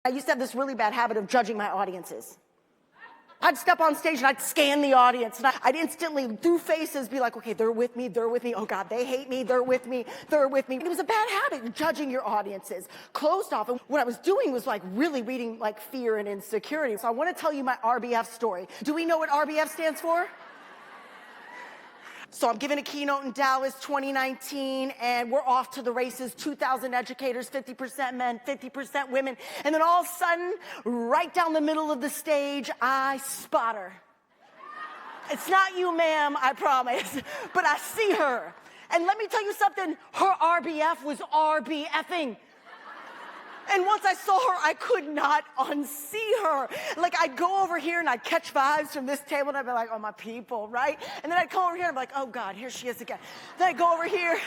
I used to have this really bad habit of judging my audiences. I'd step on stage and I'd scan the audience and I'd instantly, through faces, be like, okay, they're with me. Oh God, they hate me, they're with me. It was a bad habit, judging your audiences, closed off. And what I was doing was like really reading like fear and insecurity. So I want to tell you my RBF story. Do we know what RBF stands for? So I'm giving a keynote in Dallas 2019, and we're off to the races, 2,000 educators, 50% men, 50% women. And then all of a sudden, right down the middle of the stage, I spot her. It's not you, ma'am, I promise, but I see her. And let me tell you something, her RBF was RBFing. And once I saw her, I could not unsee her. Like, I'd go over here and I'd catch vibes from this table and I'd be like, oh, my people, right? And then I'd come over here and I'd be like, oh God, here she is again. Then I'd go over here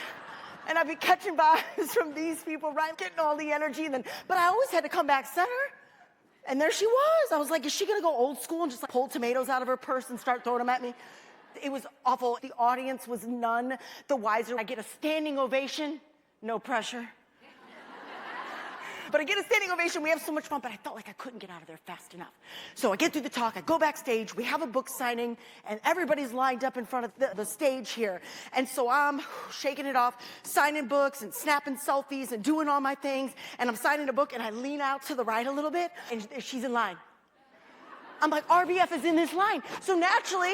and I'd be catching vibes from these people, right? Getting all the energy. But I always had to come back center. And there she was. I was like, is she gonna go old school and just like pull tomatoes out of her purse and start throwing them at me? It was awful. The audience was none the wiser. I get a standing ovation, no pressure. But I get a standing ovation, we have so much fun, but I felt like I couldn't get out of there fast enough. So I get through the talk, I go backstage, we have a book signing, and everybody's lined up in front of the stage here. And so I'm shaking it off, signing books and snapping selfies and doing all my things, and I'm signing a book, and I lean out to the right a little bit, and she's in line. I'm like, RBF is in this line. So naturally,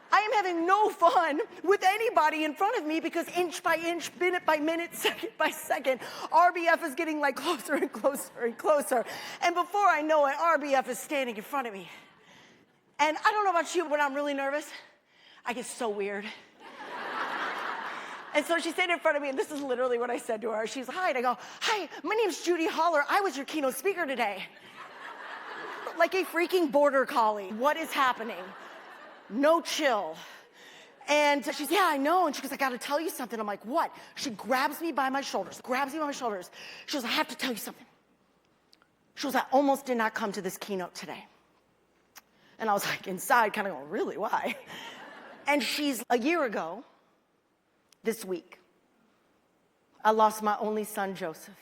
I am having no fun with anybody in front of me because inch by inch, minute by minute, second by second, RBF is getting like closer and closer and closer. And before I know it, RBF is standing in front of me. And I don't know about you, but when I'm really nervous, I get so weird. And so she's standing in front of me, and this is literally what I said to her. She's like, hi, and I go, hi, my name's Judi Holler. I was your keynote speaker today. Like a freaking border collie. What is happening? No chill. And she's, yeah, I know. And she goes, I got to tell you something. I'm like, what? She grabs me by my shoulders. She goes, I have to tell you something. She goes, I almost did not come to this keynote today. And I was like, inside, kind of going, really, why? And she's, a year ago, this week, I lost my only son, Joseph.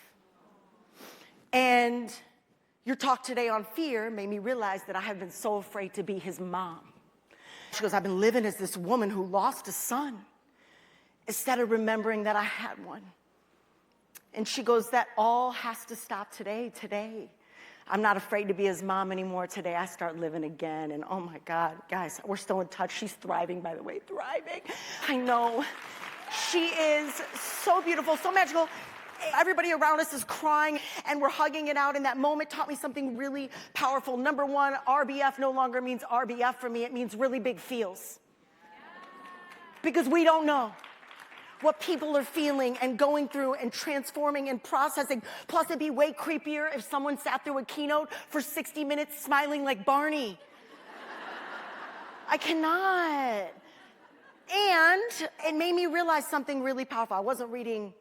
And your talk today on fear made me realize that I have been so afraid to be his mom. She goes, I've been living as this woman who lost a son instead of remembering that I had one. And she goes, that all has to stop today. I'm not afraid to be his mom anymore. Today I start living again. And oh my God, guys, we're still in touch. She's thriving, by the way, thriving. I know. She is so beautiful, so magical. Everybody around us is crying and we're hugging it out, and that moment taught me something really powerful. Number one, RBF no longer means RBF for me. It means really big feels. Because we don't know what people are feeling and going through and transforming and processing. Plus, it'd be way creepier if someone sat through a keynote for 60 minutes smiling like Barney. I cannot. And it made me realize something really powerful. I wasn't reading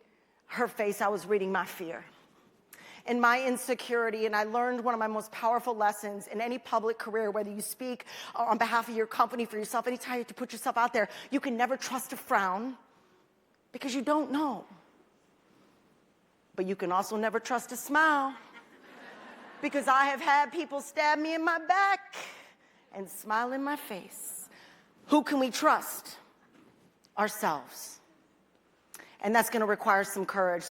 her face, I was reading my fear and my insecurity. And I learned one of my most powerful lessons in any public career, whether you speak on behalf of your company, for yourself, anytime you have to put yourself out there, you can never trust a frown because you don't know. But you can also never trust a smile because I have had people stab me in my back and smile in my face. Who can we trust? Ourselves. And that's going to require some courage.